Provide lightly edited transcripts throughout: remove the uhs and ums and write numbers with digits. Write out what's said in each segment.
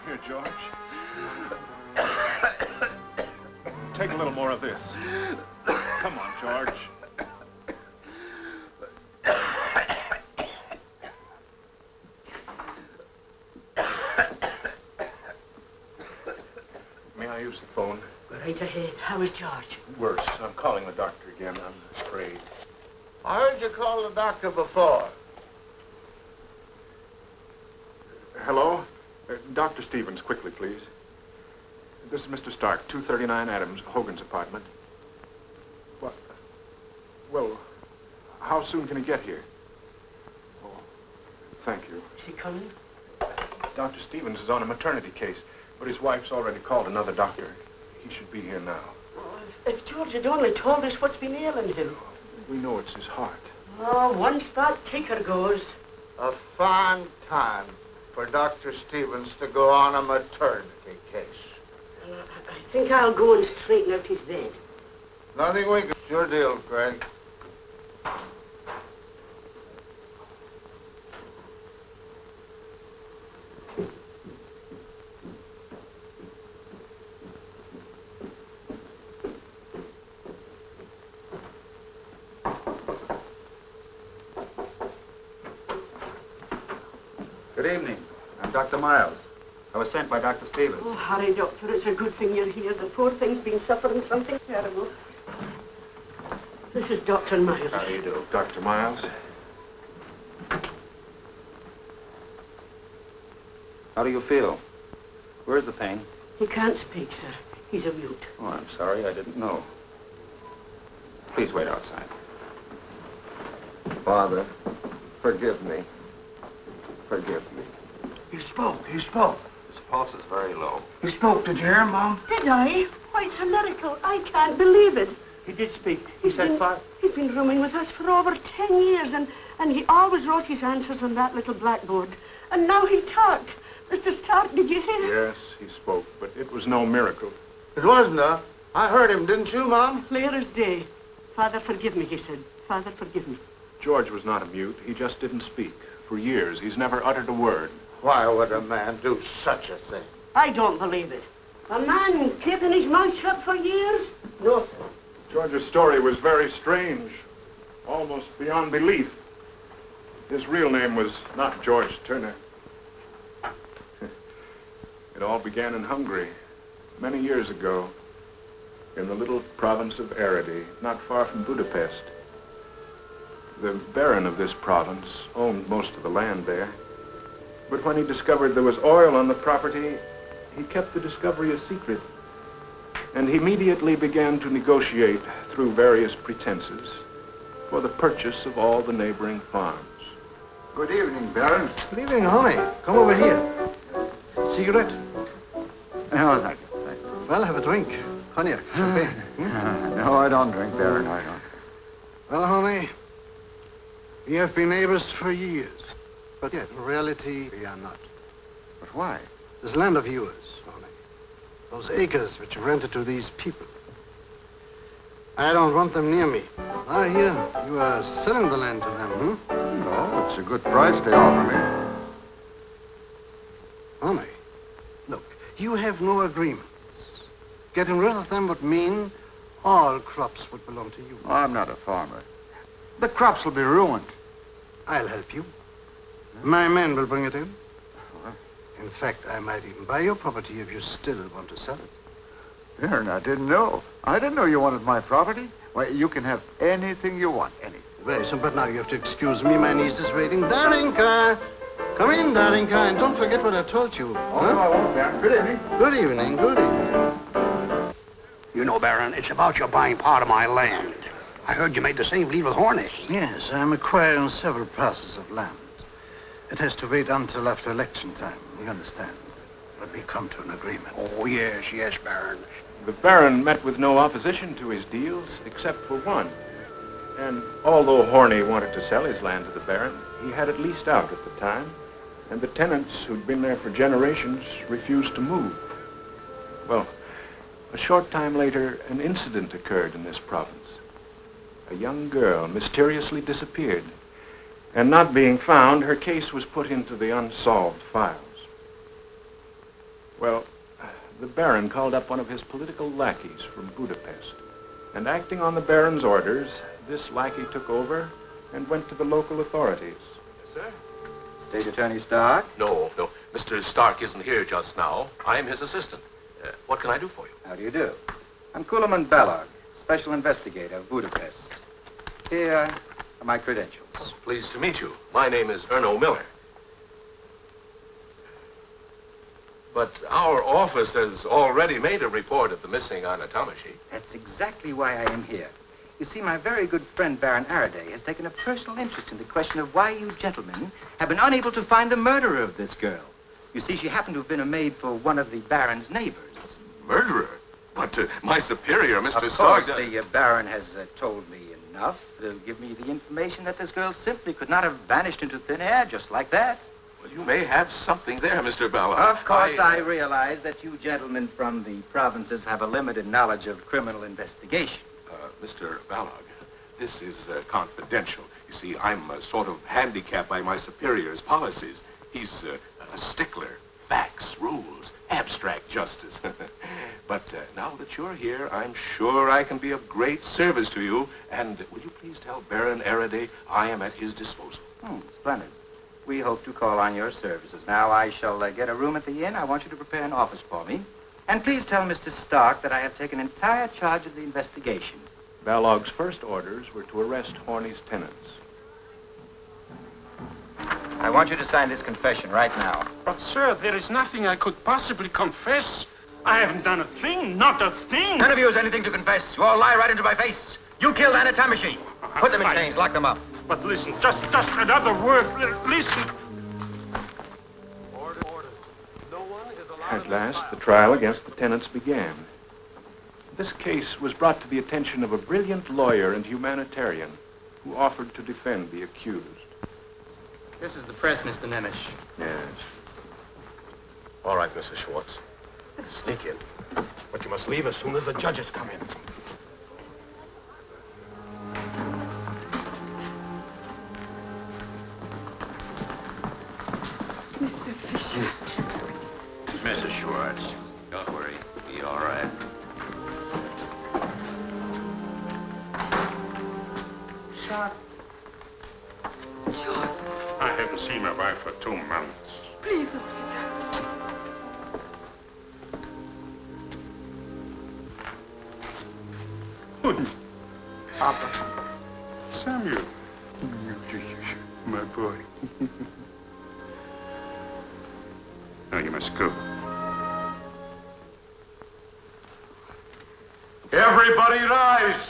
Here, George. Take a little more of this. Come on, George. May I use the phone? Right ahead. How is George? Worse. I'm calling the doctor again. I'm afraid. I heard you call the doctor before. Hello? Dr. Stevens, quickly, please. This is Mr. Stark, 239 Adams, Hogan's apartment. What? Well, how soon can he get here? Oh, thank you. Is he coming? Dr. Stevens is on a maternity case, but his wife's already called another doctor. He should be here now. Oh, if George had only told us what's been ailing him. We know it's his heart. Oh, once that ticker goes. A fine time for Dr. Stevens to go on a maternity case. I think I'll go and straighten out his bed. Nothing we can. It's your deal, Greg. Good evening. I'm Dr. Miles. I was sent by Dr. Stevens. Oh, hurry, Doctor. It's a good thing you're here. The poor thing's been suffering something terrible. This is Dr. Miles. How do you do? Dr. Miles. How do you feel? Where's the pain? He can't speak, sir. He's a mute. Oh, I'm sorry. I didn't know. Please wait outside. Father, forgive me. Forgive me. He spoke. He spoke. His pulse is very low. He spoke. Did you hear him, Mom? Did I? Why, it's a miracle. I can't believe it. He did speak. He said, Father. He's been rooming with us for over 10 years, and he always wrote his answers on that little blackboard. And now he talked. Mr. Stark, did you hear? Yes, he spoke, but it was no miracle. It wasn't, I heard him, didn't you, Mom? Clear as day. Father, forgive me, he said. Father, forgive me. George was not a mute. He just didn't speak. For years, he's never uttered a word. Why would a man do such a thing? I don't believe it. A man keeping his mouth shut for years? No, sir. George's story was very strange, almost beyond belief. His real name was not George Turner. It all began in Hungary, many years ago, in the little province of Arady, not far from Budapest. The Baron of this province owned most of the land there. But when he discovered there was oil on the property, he kept the discovery a secret. And he immediately began to negotiate through various pretenses for the purchase of all the neighboring farms. Good evening, Baron. Good evening, honey. Come over here. Cigarette? No, thank you. Thank you. Well, have a drink. Cognac. Champagne. No, I don't drink, Baron. I don't. Well, honey, we have been neighbors for years. But yet, in reality, we are not. But why? This land of yours, honey. Those acres which you rented to these people. I don't want them near me. I hear you are selling the land to them, No, it's a good price they offer me. Honey, look, you have no agreements. Getting rid of them would mean all crops would belong to you. I'm not a farmer. The crops will be ruined. I'll help you. My men will bring it in. In fact, I might even buy your property if you still want to sell it. Baron, I didn't know. I didn't know you wanted my property. Why, you can have anything you want, anything. Very soon, but now you have to excuse me. My niece is waiting. Darinka! Come in, Darinka, and don't forget what I told you. Oh, no, I won't, Baron. Good evening. Good evening, good evening. You know, Baron, it's about your buying part of my land. I heard you made the same deal with Hornish. Yes, I'm acquiring several parcels of land. It has to wait until after election time, you understand? But we come to an agreement. Oh, yes, yes, Baron. The Baron met with no opposition to his deals, except for one. And although Horney wanted to sell his land to the Baron, he had it leased out at the time, and the tenants who'd been there for generations refused to move. Well, a short time later, an incident occurred in this province. a young girl mysteriously disappeared. And not being found, her case was put into the unsolved files. Well, the Baron called up one of his political lackeys from Budapest. And acting on the Baron's orders, this lackey took over and went to the local authorities. Yes, sir? State Attorney Stark? No. Mr. Stark isn't here just now. I'm his assistant. What can I do for you? How do you do? I'm Kulaman Balog, Special Investigator of Budapest. Here are my credentials. Pleased to meet you. My name is Erno Miller. But our office has already made a report of the missing Anna Tamashi. That's exactly why I am here. You see, my very good friend Baron Arady has taken a personal interest in the question of why you gentlemen have been unable to find the murderer of this girl. You see, she happened to have been a maid for one of the Baron's neighbors. Murderer? But my superior, Mr. Of Stark... course, the Baron has told me enough to give me the information that this girl simply could not have vanished into thin air just like that. Well, you may have something there, Mr. Ballard. Of course, I realize that you gentlemen from the provinces have a limited knowledge of criminal investigation. Mr. Ballard, this is confidential. You see, I'm sort of handicapped by my superior's policies. He's a stickler. Facts, rules, abstract justice. But now that you're here, I'm sure I can be of great service to you. And will you please tell Baron Arady I am at his disposal? Splendid. We hope to call on your services. Now, I shall get a room at the inn. I want you to prepare an office for me. And please tell Mr. Stark that I have taken entire charge of the investigation. Balog's first orders were to arrest Horney's tenants. I want you to sign this confession right now. But, sir, there is nothing I could possibly confess. I haven't done a thing, not a thing. None of you has anything to confess. You all lie right into my face. You killed Anna Tamashi. Put them in chains, lock them up. But listen, just another word. Listen. Order. No one is allowed... At last, the trial against the tenants began. This case was brought to the attention of a brilliant lawyer and humanitarian who offered to defend the accused. This is the press, Mr. Nemesh. Yes. All right, Mrs. Schwartz. Sneak in. But you must leave as soon as the judges come in. Mr. Fisher. Mrs. Schwartz, don't worry. Be all right. Short. I haven't seen my wife for 2 months. Please, officer. Papa. Samuel. My boy. Now you must go. Everybody rise.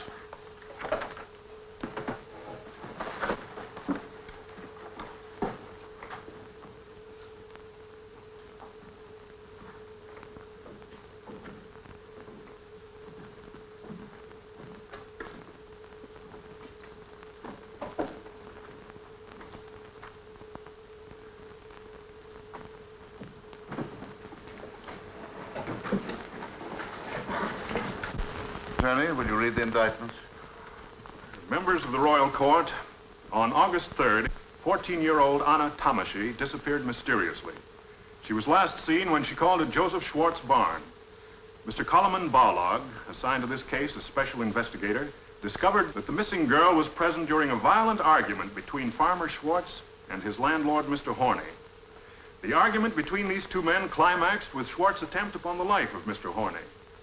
Attorney, will you read the indictments? Members of the Royal Court, on August 3rd, 14-year-old Anna Tamashi disappeared mysteriously. She was last seen when she called at Joseph Schwartz's barn. Mr. Koloman Balog, assigned to this case as special investigator, discovered that the missing girl was present during a violent argument between Farmer Schwartz and his landlord, Mr. Horney. The argument between these two men climaxed with Schwartz's attempt upon the life of Mr. Horney.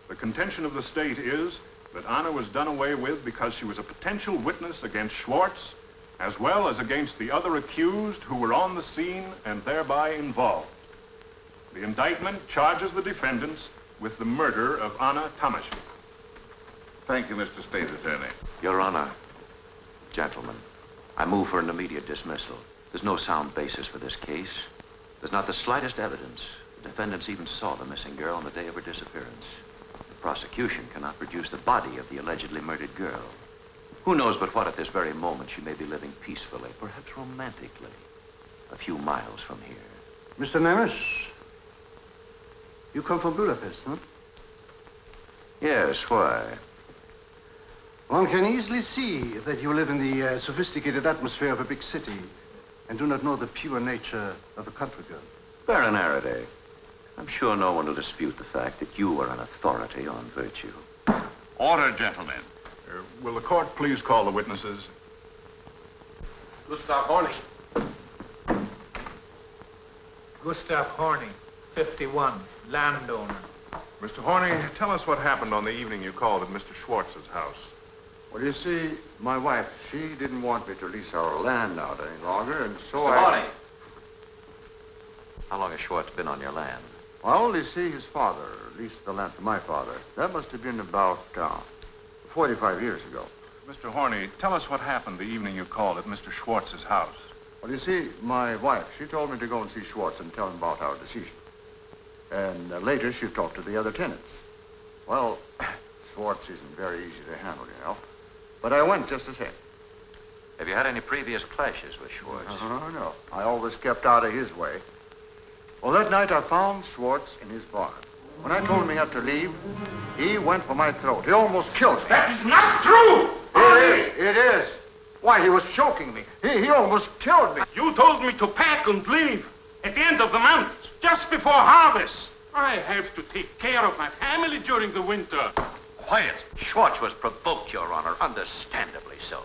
The contention of the state is that Anna was done away with because she was a potential witness against Schwartz, as well as against the other accused who were on the scene and thereby involved. The indictment charges the defendants with the murder of Anna Tamashi. Thank you, Mr. State Attorney. Your Honor, gentlemen, I move for an immediate dismissal. There's no sound basis for this case. There's not the slightest evidence. The defendants even saw the missing girl on the day of her disappearance. The prosecution cannot produce the body of the allegedly murdered girl. Who knows but what at this very moment she may be living peacefully, perhaps romantically, a few miles from here. Mr. Nemesh, you come from Budapest, huh? Yes, why? One can easily see that you live in the sophisticated atmosphere of a big city and do not know the pure nature of a country girl. Baron Arady, I'm sure no one will dispute the fact that you are an authority on virtue. Order, gentlemen. Will the court please call the witnesses? Gustav Horny. Gustav Horny, 51, landowner. Mr. Horny, tell us what happened on the evening you called at Mr. Schwartz's house. Well, you see, my wife, she didn't want me to lease our land out any longer, and so Mr. Horny. How long has Schwartz been on your land? I only see his father leased the land to my father. That must have been about 45 years ago. Mr. Horny, tell us what happened the evening you called at Mr. Schwartz's house. Well, you see, my wife, she told me to go and see Schwartz and tell him about our decision. And later, she talked to the other tenants. Well, Schwartz isn't very easy to handle, you know. But I went just the same. Have you had any previous clashes with Schwartz? No. I always kept out of his way. Well, that night I found Schwartz in his barn. When I told him he had to leave, he went for my throat. He almost killed me. That is not true! It is. Why, he was choking me. He almost killed me. You told me to pack and leave at the end of the month, just before harvest. I have to take care of my family during the winter. Quiet. Schwartz was provoked, Your Honor, understandably so.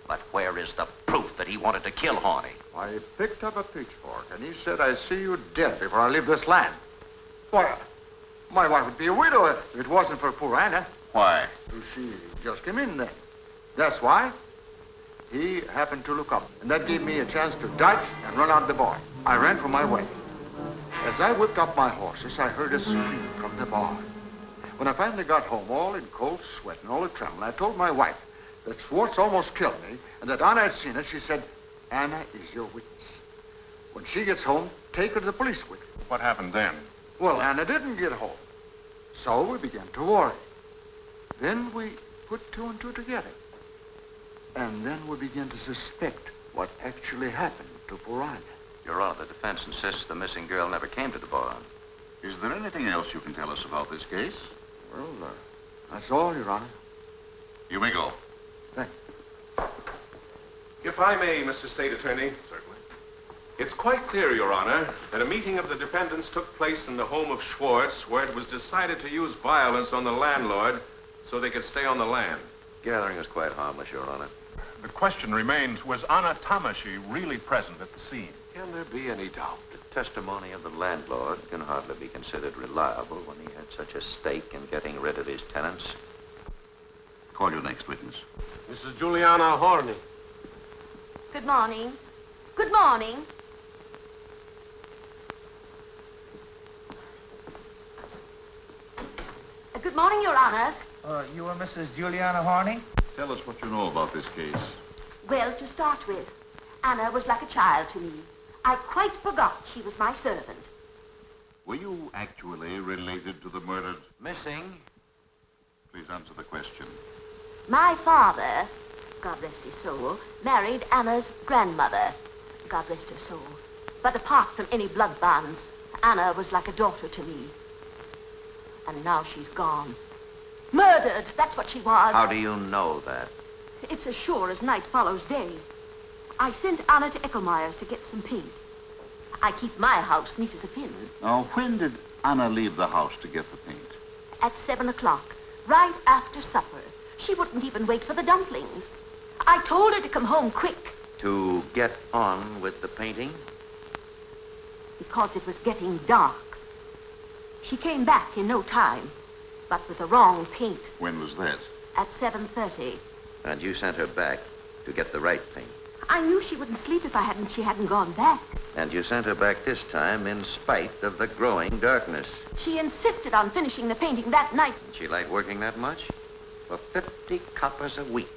But where is the proof that he wanted to kill Horny? Why, he picked up a pitchfork, and he said, "I see you dead before I leave this land." Why, my wife would be a widow if it wasn't for poor Anna. Why? She just came in then. That's why. He happened to look up, and that gave me a chance to dodge and run out of the barn. I ran for my way. As I whipped up my horses, I heard a scream from the barn. When I finally got home, all in cold sweat and all a tremble, I told my wife that Schwartz almost killed me, and that Anna had seen it. She said, "Anna is your witness. When she gets home, take her to the police with you." What happened then? Well, Anna didn't get home. So we began to worry. Then we put two and two together. And then we began to suspect what actually happened to poor Anna. Your Honor, the defense insists the missing girl never came to the barn. Is there anything else you can tell us about this case? Well, that's all, Your Honor. You may go. Thank you. If I may, Mr. State Attorney. Certainly. It's quite clear, Your Honor, that a meeting of the defendants took place in the home of Schwartz, where it was decided to use violence on the landlord so they could stay on the land. Gathering was quite harmless, Your Honor. The question remains, was Anna Tamashi really present at the scene? Can there be any doubt? The testimony of the landlord can hardly be considered reliable when he had such a stake in getting rid of his tenants. Call your next witness. Mrs. Juliana Horny. Good morning. Good morning. Good morning, Your Honor. You are Mrs. Juliana Horny? Tell us what you know about this case. Well, to start with, Anna was like a child to me. I quite forgot she was my servant. Were you actually related to the murdered? Missing? Please answer the question. My father, God rest his soul, married Anna's grandmother, God rest her soul. But apart from any blood bonds, Anna was like a daughter to me. And now she's gone. Murdered, that's what she was. How do you know that? It's as sure as night follows day. I sent Anna to Eckelmeyer's to get some paint. I keep my house neat as a pin. Now, when did Anna leave the house to get the paint? At 7 o'clock, right after supper. She wouldn't even wait for the dumplings. I told her to come home quick. To get on with the painting? Because it was getting dark. She came back in no time, but with the wrong paint. When was that? At 7:30. And you sent her back to get the right paint. I knew she wouldn't sleep if she hadn't gone back. And you sent her back this time in spite of the growing darkness. She insisted on finishing the painting that night. Did she like working that much? For 50 coppers a week.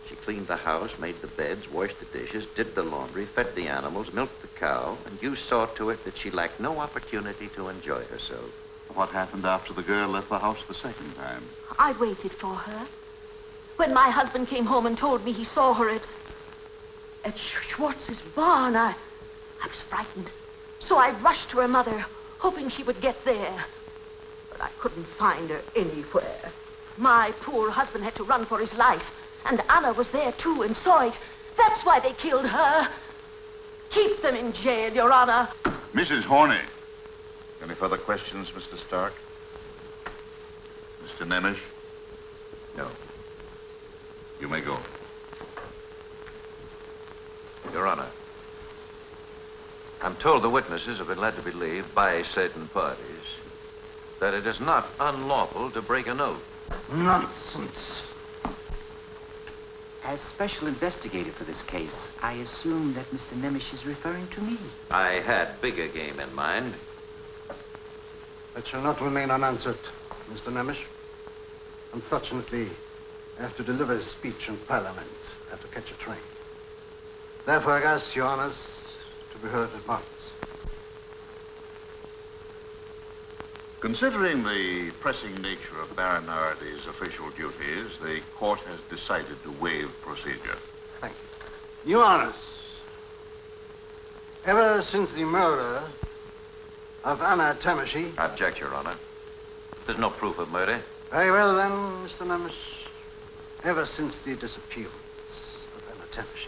She cleaned the house, made the beds, washed the dishes, did the laundry, fed the animals, milked the cow, and you saw to it that she lacked no opportunity to enjoy herself. What happened after the girl left the house the second time? I waited for her. When my husband came home and told me he saw her at Schwartz's barn, I was frightened. So I rushed to her mother, hoping she would get there. But I couldn't find her anywhere. My poor husband had to run for his life. And Anna was there, too, and saw it. That's why they killed her. Keep them in jail, Your Honor. Mrs. Horney. Any further questions, Mr. Stark? Mr. Nemesh? No. You may go. Your Honor, I'm told the witnesses have been led to believe by certain parties that it is not unlawful to break an oath. Nonsense. As special investigator for this case, I assume that Mr. Nemesh is referring to me. I had bigger game in mind. That shall not remain unanswered, Mr. Nemesh. Unfortunately, I have to deliver a speech in Parliament. I have to catch a train. Therefore, I ask Your Honors to be heard at once. Considering the pressing nature of Baron Arady's official duties, the court has decided to waive procedure. Thank you. Your Honors, ever since the murder of Anna Tamashy... I object, Your Honor. There's no proof of murder. Very well, then, Mr. Nemesh. Ever since the disappearance of Anna Tamashy.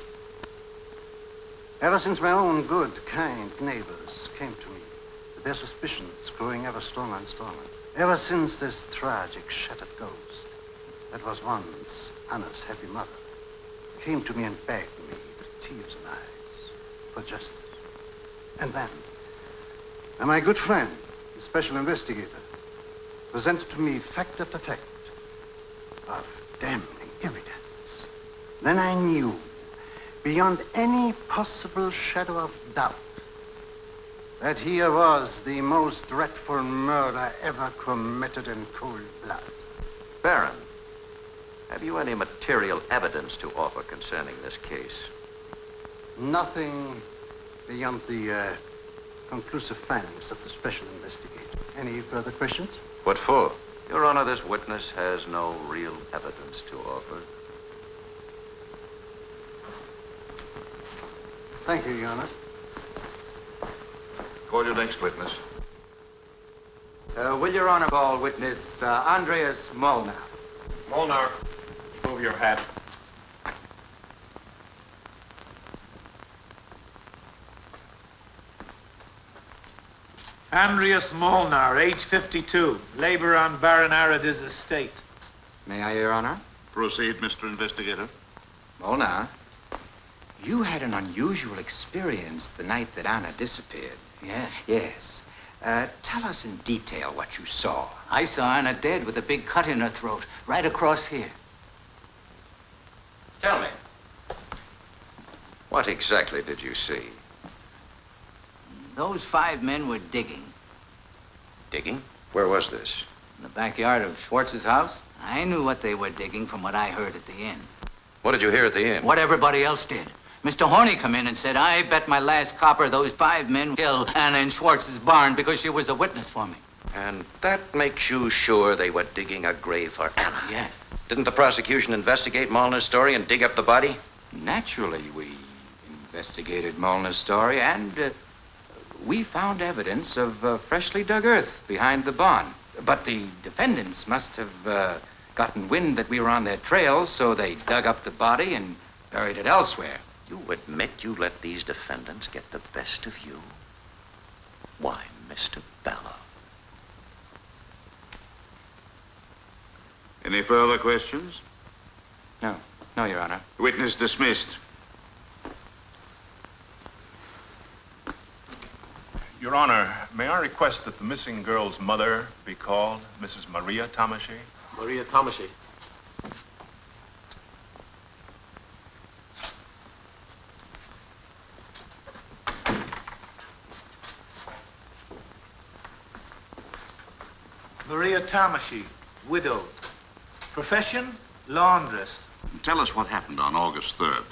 Ever since my own good, kind neighbors came to me, with their suspicions growing ever stronger and stronger. Ever since this tragic, shattered ghost that was once Anna's happy mother came to me and begged me with tears in eyes for justice. And then, my good friend, the special investigator, presented to me fact after fact of damning evidence. Then I knew, beyond any possible shadow of doubt, that here was the most dreadful murder ever committed in cold blood. Baron, have you any material evidence to offer concerning this case? Nothing beyond the conclusive findings of the special investigator. Any further questions? What for? Your Honor, this witness has no real evidence to offer. Thank you, Your Honor. Call your next witness. Will Your Honor call witness Andreas Molnar? Molnar, move your hat. Andreas Molnar, age 52, labor on Baron Arady's estate. May I, Your Honor? Proceed, Mr. Investigator. Molnar, you had an unusual experience the night that Anna disappeared. Yes. Yes. Tell us in detail what you saw. I saw Anna dead with a big cut in her throat, right across here. Tell me. What exactly did you see? Those 5 men were digging. Digging? Where was this? In the backyard of Schwartz's house. I knew what they were digging from what I heard at the inn. What did you hear at the inn? What everybody else did. Mr. Horney come in and said, I bet my last copper those 5 men killed Anna in Schwartz's barn because she was a witness for me. And that makes you sure they were digging a grave for Anna? Yes. Didn't the prosecution investigate Molnar's story and dig up the body? Naturally, we investigated Molnar's story, and we found evidence of freshly dug earth behind the barn. But the defendants must have gotten wind that we were on their trail, so they dug up the body and buried it elsewhere. You admit you let these defendants get the best of you? Why, Mr. Bellow? Any further questions? No, Your Honor. Witness dismissed. Your Honor, may I request that the missing girl's mother be called, Mrs. Maria Tamashy? Maria Tamashy. Maria Tamashy, widowed. Profession, laundress. Tell us what happened on August 3rd.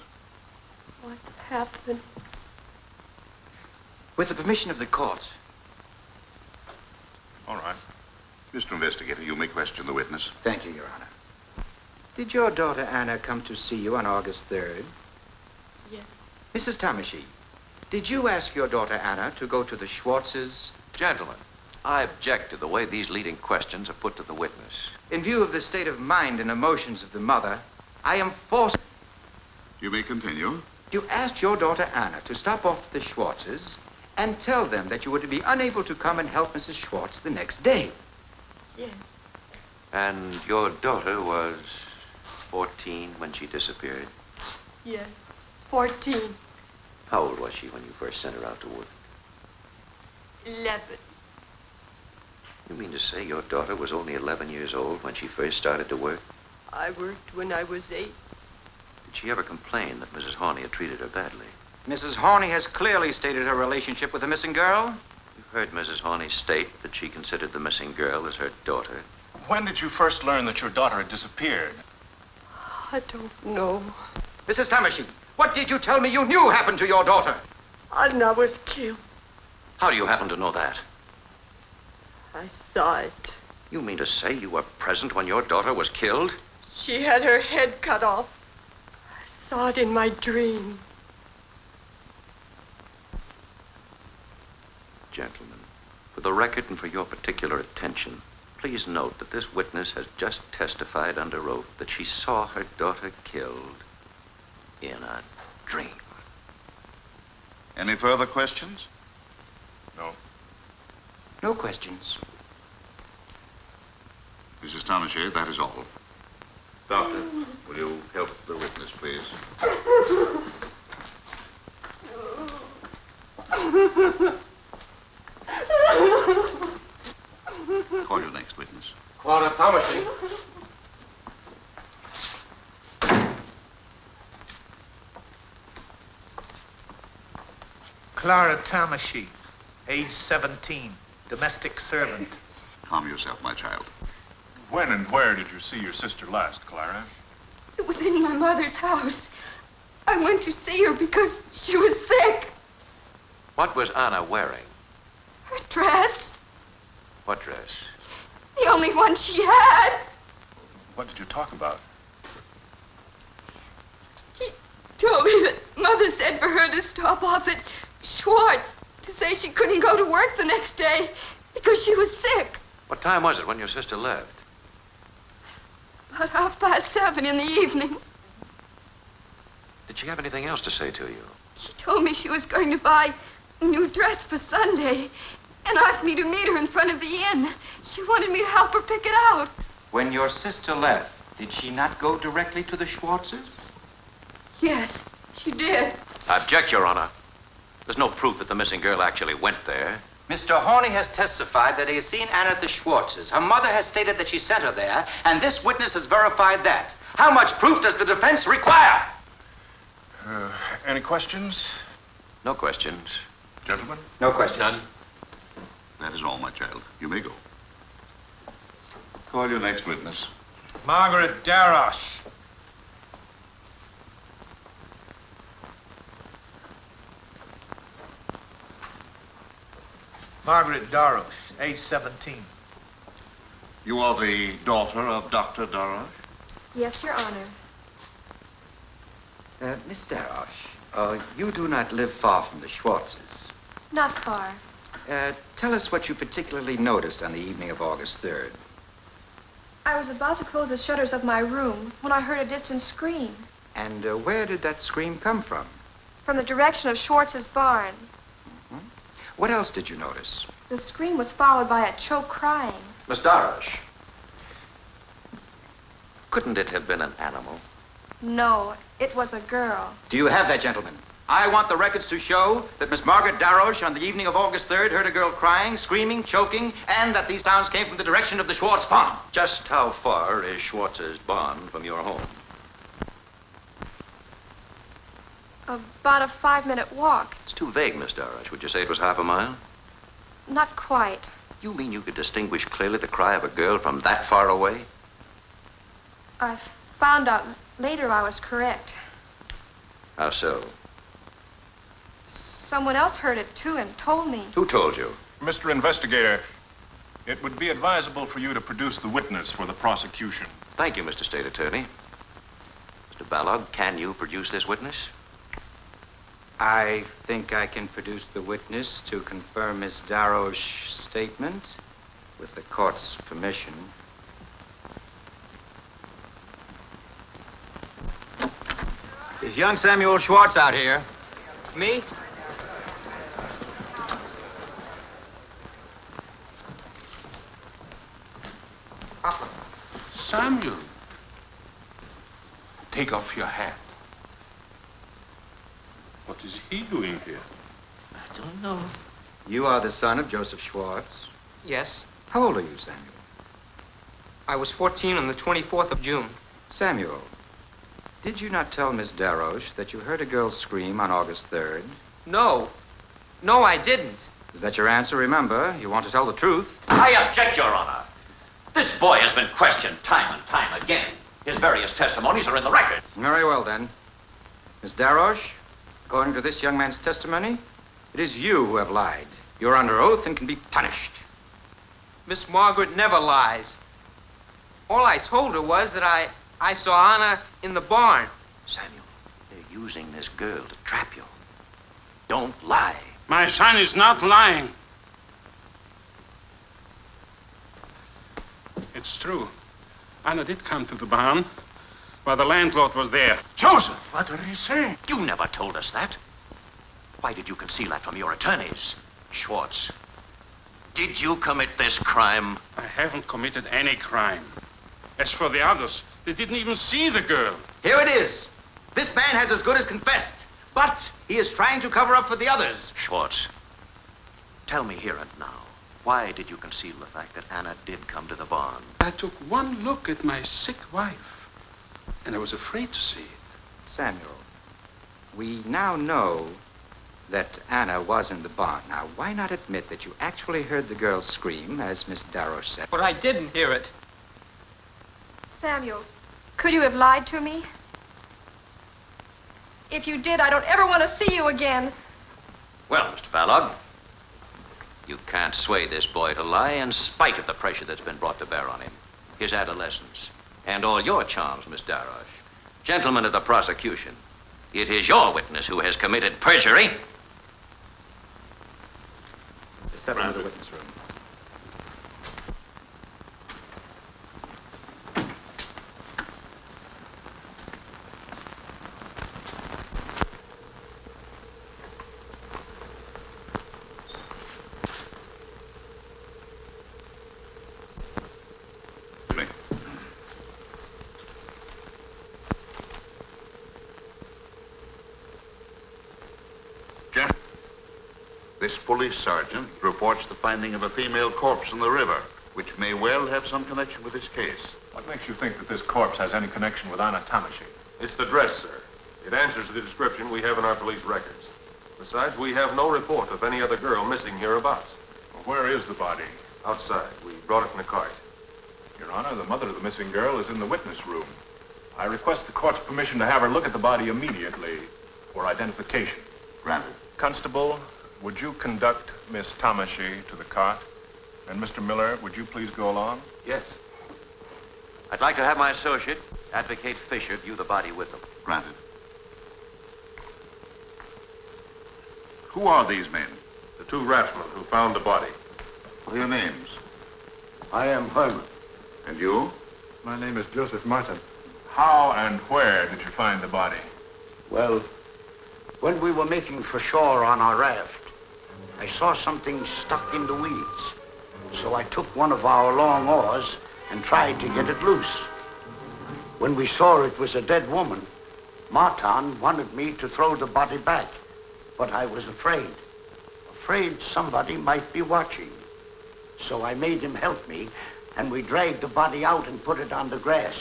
What happened? With the permission of the court. All right. Mr. Investigator, you may question the witness. Thank you, Your Honor. Did your daughter Anna come to see you on August 3rd? Yes. Mrs. Tamashy, did you ask your daughter Anna to go to the Schwartzes? Gentlemen, I object to the way these leading questions are put to the witness. In view of the state of mind and emotions of the mother, I am forced... You may continue. You asked your daughter Anna to stop off at the Schwartzes and tell them that you were to be unable to come and help Mrs. Schwartz the next day. Yes. And your daughter was 14 when she disappeared? Yes. 14. How old was she when you first sent her out to work? 11. You mean to say your daughter was only 11 years old when she first started to work? I worked when I was 8. Did she ever complain that Mrs. Horney had treated her badly? Mrs. Horney has clearly stated her relationship with the missing girl. You've heard Mrs. Horney state that she considered the missing girl as her daughter. When did you first learn that your daughter had disappeared? I don't know. Mrs. Tamashi, what did you tell me you knew happened to your daughter? Anna was killed. How do you happen to know that? I saw it. You mean to say you were present when your daughter was killed? She had her head cut off. I saw it in my dream. Gentlemen, for the record and for your particular attention, please note that this witness has just testified under oath that she saw her daughter killed in a dream. Any further questions? No. No questions. Mrs. Townshend, that is all. Doctor, will you help the witness, please? Call your next witness. Clara Thomasy. Clara Tamashi, age 17, domestic servant. Calm yourself, my child. When and where did you see your sister last, Clara? It was in my mother's house. I went to see her because she was sick. What was Anna wearing? Her dress, What dress? the only one she had. What did you talk about? He told me that Mother said for her to stop off at Schwartz to say she couldn't go to work the next day because she was sick. What time was it when your sister left? About 7:30 in the evening. Did she have anything else to say to you? She told me she was going to buy a new dress for Sunday and asked me to meet her in front of the inn. She wanted me to help her pick it out. When your sister left, did she not go directly to the Schwartzes? Yes, she did. I object, Your Honor. There's no proof that the missing girl actually went there. Mr. Horney has testified that he has seen Anna at the Schwartzes. Her mother has stated that she sent her there, and this witness has verified that. How much proof does the defense require? Any questions? No questions. Gentlemen? No question. None. That is all, my child. You may go. Call your next witness. Margaret Darosh. Margaret Darosh, age 17. You are the daughter of Dr. Darosh? Yes, Your Honor. Miss Darosh, you do not live far from the Schwartzes. Not far. Tell us what you particularly noticed on the evening of August 3rd. I was about to close the shutters of my room when I heard a distant scream. And where did that scream come from? From the direction of Schwartz's barn. What else did you notice? The scream was followed by a choked crying. Miss Darosh, couldn't it have been an animal? No, it was a girl. Do you have that, gentlemen? I want the records to show that Miss Margaret Darosh on the evening of August 3rd heard a girl crying, screaming, choking, and that these sounds came from the direction of the Schwartz farm. Just how far is Schwartz's barn from your home? About a 5-minute walk. It's too vague, Miss Darosh. Would you say it was half a mile? Not quite. You mean you could distinguish clearly the cry of a girl from that far away? I found out later I was correct. How so? Someone else heard it, too, and told me. Who told you? Mr. Investigator, it would be advisable for you to produce the witness for the prosecution. Thank you, Mr. State Attorney. Mr. Ballog, can you produce this witness? I think I can produce the witness to confirm Miss Darrow's statement with the court's permission. Is young Samuel Schwartz out here? Me? Samuel, take off your hat. What is he doing here? I don't know. You are the son of Joseph Schwartz. Yes. How old are you, Samuel? I was 14 on the 24th of June. Samuel, did you not tell Miss Darroch that you heard a girl scream on August 3rd? No. No, I didn't. Is that your answer? Remember, you want to tell the truth. I object, Your Honor. This boy has been questioned time and time again. His various testimonies are in the record. Very well, then. Miss Darroch, according to this young man's testimony, it is you who have lied. You're under oath and can be punished. Miss Margaret never lies. All I told her was that I saw Anna in the barn. Samuel, they're using this girl to trap you. Don't lie. My son is not lying. It's true. Anna did come to the barn while the landlord was there. Joseph! What did he say? You never told us that. Why did you conceal that from your attorneys? Schwartz, did you commit this crime? I haven't committed any crime. As for the others, they didn't even see the girl. Here it is. This man has as good as confessed, but he is trying to cover up for the others. Schwartz, tell me here and now, why did you conceal the fact that Anna did come to the barn? I took one look at my sick wife, and I was afraid to see it. Samuel, we now know that Anna was in the barn. Now, why not admit that you actually heard the girl scream, as Miss Darroch said? But I didn't hear it. Samuel, could you have lied to me? If you did, I don't ever want to see you again. Well, Mr. Balog, you can't sway this boy to lie in spite of the pressure that's been brought to bear on him. His adolescence, and all your charms, Miss Darroch. Gentlemen of the prosecution, it is your witness who has committed perjury. Step into the witness room. This police sergeant reports the finding of a female corpse in the river, which may well have some connection with this case. What makes you think that this corpse has any connection with Anna Tamashi? It's the dress, sir. It answers the description we have in our police records. Besides, we have no report of any other girl missing hereabouts. Well, where is the body? Outside. We brought it in a cart. Your Honor, the mother of the missing girl is in the witness room. I request the court's permission to have her look at the body immediately for identification. Granted. Constable, would you conduct Miss Tamashi to the cart? And Mr. Miller, would you please go along? Yes. I'd like to have my associate, Advocate Fisher, view the body with them. Granted. Who are these men? The two raftsmen who found the body. What are your names? I am Herman. And you? My name is Joseph Martin. How and where did you find the body? Well, when we were making for shore on our raft, I saw something stuck in the weeds. So I took one of our long oars and tried to get it loose. When we saw it was a dead woman, Martin wanted me to throw the body back, but I was afraid somebody might be watching. So I made him help me, and we dragged the body out and put it on the grass.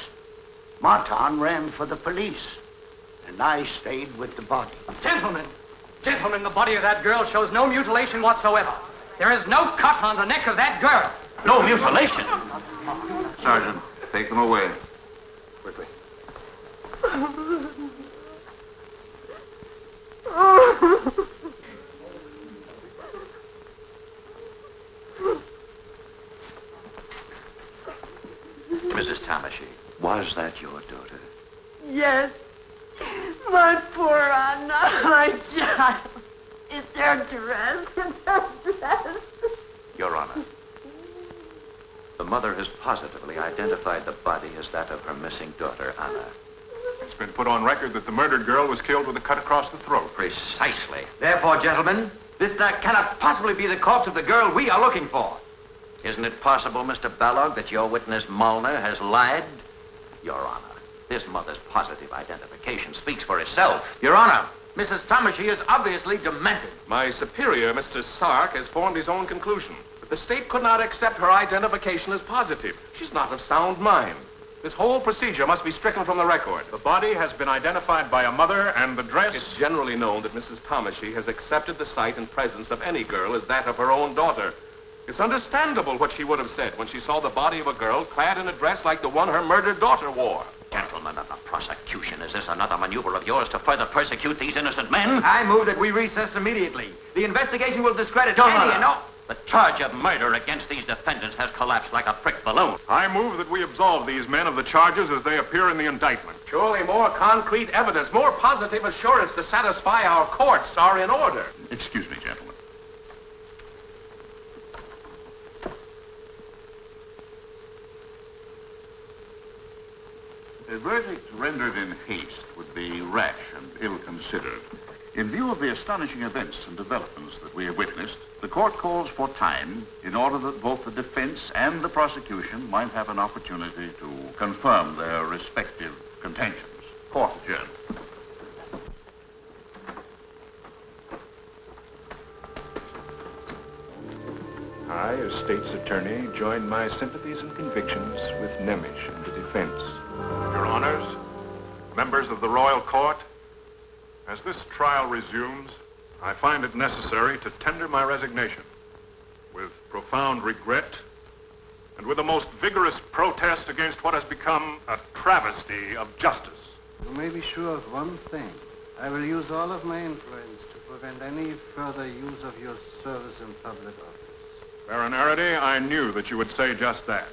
Martin ran for the police, and I stayed with the body. Gentlemen, the body of that girl shows no mutilation whatsoever. There is no cut on the neck of that girl. No mutilation? Sergeant, take them away. Quickly. Mrs. Tamashi, was that your daughter? Yes. My poor Anna, I child. It's her dress. It's her dress. Your Honor, the mother has positively identified the body as that of her missing daughter, Anna. It's been put on record that the murdered girl was killed with a cut across the throat. Precisely. Therefore, gentlemen, this cannot possibly be the corpse of the girl we are looking for. Isn't it possible, Mr. Balog, that your witness, Molnar, has lied? Your Honor, this mother's positive identification speaks for itself. Your Honor, Mrs. Tamashy is obviously demented. My superior, Mr. Sark, has formed his own conclusion. But the state could not accept her identification as positive. She's not of sound mind. This whole procedure must be stricken from the record. The body has been identified by a mother, and the dress... It's generally known that Mrs. Tamashy has accepted the sight and presence of any girl as that of her own daughter. It's understandable what she would have said when she saw the body of a girl clad in a dress like the one her murdered daughter wore. Gentlemen of the prosecution, is this another maneuver of yours to further persecute these innocent men? I move that we recess immediately. The investigation will discredit any and all... The charge of murder against these defendants has collapsed like a pricked balloon. I move that we absolve these men of the charges as they appear in the indictment. Surely more concrete evidence, more positive assurance to satisfy our courts are in order. Excuse me, gentlemen. A verdict rendered in haste would be rash and ill-considered. In view of the astonishing events and developments that we have witnessed, the court calls for time in order that both the defense and the prosecution might have an opportunity to confirm their respective contentions. Court adjourned. I, as state's attorney, join my sympathies and convictions with Nemesh and the defense. Your Honors, members of the Royal Court, as this trial resumes, I find it necessary to tender my resignation with profound regret and with the most vigorous protest against what has become a travesty of justice. You may be sure of one thing. I will use all of my influence to prevent any further use of your service in public office. Baron Arady, I knew that you would say just that.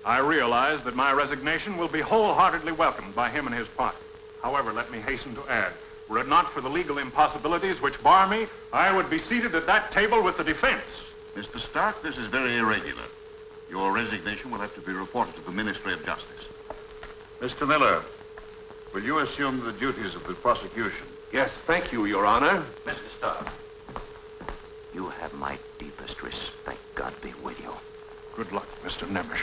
I realize that my resignation will be wholeheartedly welcomed by him and his party. However, let me hasten to add, were it not for the legal impossibilities which bar me, I would be seated at that table with the defense. Mr. Stark, this is very irregular. Your resignation will have to be reported to the Ministry of Justice. Mr. Miller, will you assume the duties of the prosecution? Yes, thank you, Your Honor. Mr. Stark, you have my deepest respect. God be with you. Good luck, Mr. Nemesh.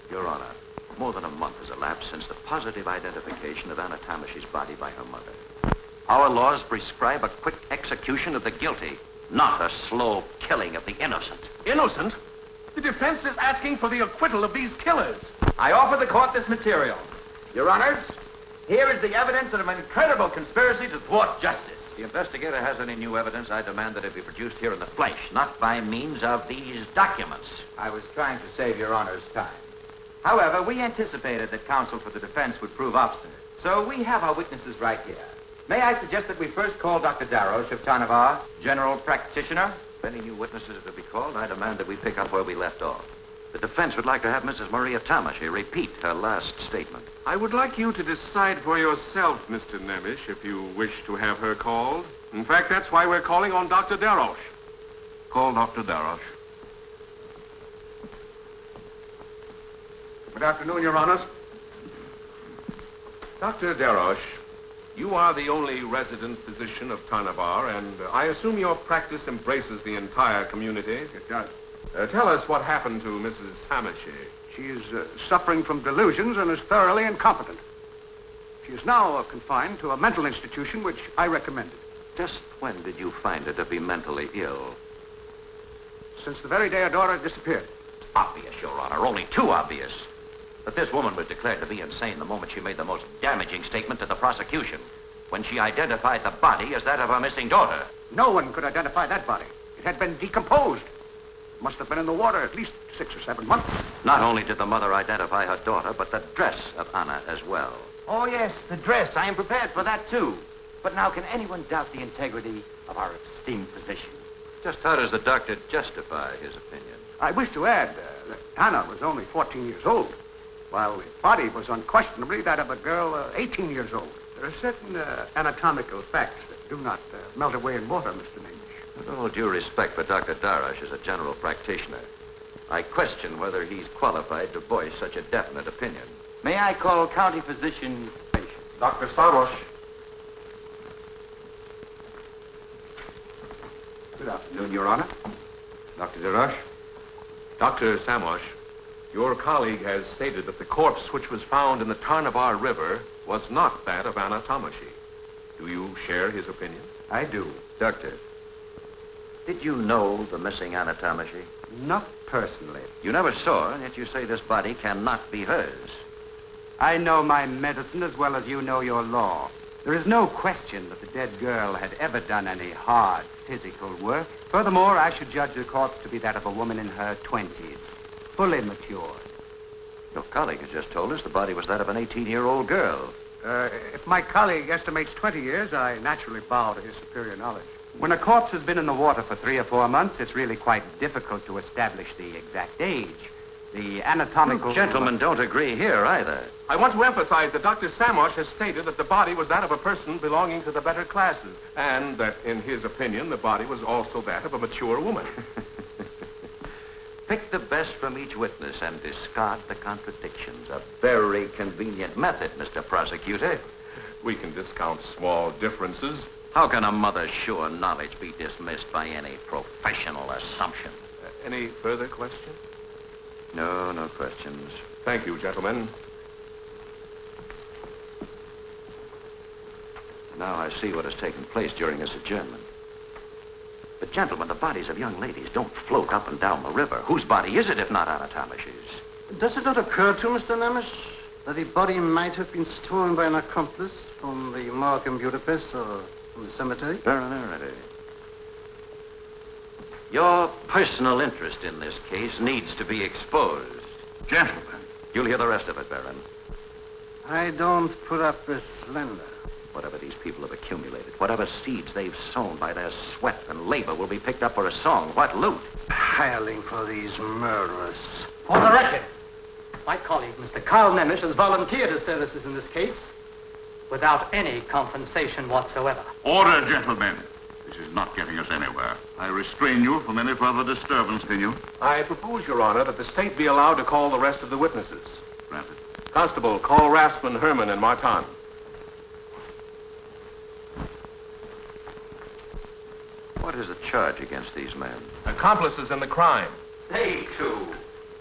Your Honor, more than a month has elapsed since the positive identification of Anna Tamashy's body by her mother. Our laws prescribe a quick execution of the guilty, not a slow killing of the innocent. Innocent? The defense is asking for the acquittal of these killers. I offer the court this material. Your Honors, here is the evidence of an incredible conspiracy to thwart justice. If the investigator has any new evidence, I demand that it be produced here in the flesh, not by means of these documents. I was trying to save Your Honor's time. However, we anticipated that counsel for the defense would prove obstinate. So we have our witnesses right here. May I suggest that we first call Dr. Darroch of Tanavar, general practitioner? If any new witnesses are to be called, I demand that we pick up where we left off. The defense would like to have Mrs. Maria Tamashy repeat her last statement. I would like you to decide for yourself, Mr. Nemesh, if you wish to have her called. In fact, that's why we're calling on Dr. Darroch. Call Dr. Darroch. Good afternoon, Your Honors. Dr. Darroch, you are the only resident physician of Tanavar, and I assume your practice embraces the entire community. It does. Tell us what happened to Mrs. Tamashy. She is suffering from delusions and is thoroughly incompetent. She is now confined to a mental institution, which I recommended. Just when did you find her to be mentally ill? Since the very day her daughter disappeared. Obvious, Your Honor, only too obvious. That this woman was declared to be insane the moment she made the most damaging statement to the prosecution, when she identified the body as that of her missing daughter. No one could identify that body. It had been decomposed. It must have been in the water at least 6 or 7 months. Not only did the mother identify her daughter, but the dress of Anna as well. Oh, yes, the dress. I am prepared for that, too. But now, can anyone doubt the integrity of our esteemed physician? Just how does the doctor justify his opinion? I wish to add that Anna was only 14 years old. while the body was unquestionably that of a girl 18 years old. There are certain anatomical facts that do not melt away in water, Mr. Nagel. With all due respect for Dr. Darash as a general practitioner, I question whether he's qualified to voice such a definite opinion. May I call county physician patient? Dr. Samosh. Good afternoon, Your Honor. Dr. Darash? Dr. Samosh, your colleague has stated that the corpse which was found in the Tarnavar River was not that of Anna Tomashi. Do you share his opinion? I do. Doctor, did you know the missing Anna Tomashi? Not personally. You never saw her, and yet you say this body cannot be hers. I know my medicine as well as you know your law. There is no question that the dead girl had ever done any hard physical work. Furthermore, I should judge the corpse to be that of a woman in her 20s, fully matured. Your colleague has just told us the body was that of an 18-year-old girl. If my colleague estimates 20 years, I naturally bow to his superior knowledge. When a corpse has been in the water for 3 or 4 months, it's really quite difficult to establish the exact age. The anatomical... You gentlemen don't agree here either. I want to emphasize that Dr. Samosh has stated that the body was that of a person belonging to the better classes, and that, in his opinion, the body was also that of a mature woman. Pick the best from each witness and discard the contradictions. A very convenient method, Mr. Prosecutor. We can discount small differences. How can a mother's sure knowledge be dismissed by any professional assumption? Any further questions? No, no questions. Thank you, gentlemen. Now I see what has taken place during this adjournment. But, gentlemen, the bodies of young ladies don't float up and down the river. Whose body is it, if not Anna Tomash's? Does it not occur to Mr. Nemesh that the body might have been stolen by an accomplice from the morgue in Budapest or from the cemetery? Baron Arady. Your personal interest in this case needs to be exposed. Gentlemen. You'll hear the rest of it, Baron. I don't put up with slander. Whatever these people have accumulated, whatever seeds they've sown by their sweat and labor will be picked up for a song. What loot? Hireling for these murderers. For the record, my colleague, Mr. Karl Nemesh, has volunteered his services in this case without any compensation whatsoever. Order, gentlemen. This is not getting us anywhere. I restrain you from any further disturbance. Continue. I propose, Your Honor, that the state be allowed to call the rest of the witnesses. Granted. Constable, call Raspman, Herman, and Martin. What is the charge against these men? Accomplices in the crime. They too.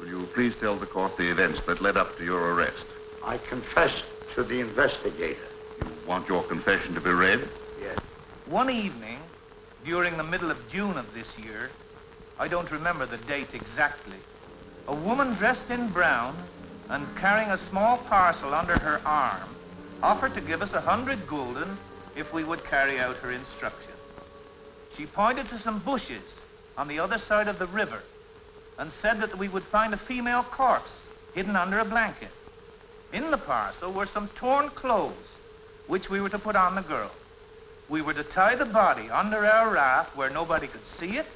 Will you please tell the court the events that led up to your arrest? I confess to the investigator. You want your confession to be read? Yes. One evening, during the middle of June of this year, I don't remember the date exactly, a woman dressed in brown and carrying a small parcel under her arm offered to give us 100 gulden if we would carry out her instructions. She pointed to some bushes on the other side of the river and said that we would find a female corpse hidden under a blanket. In the parcel were some torn clothes, which we were to put on the girl. We were to tie the body under our raft where nobody could see it,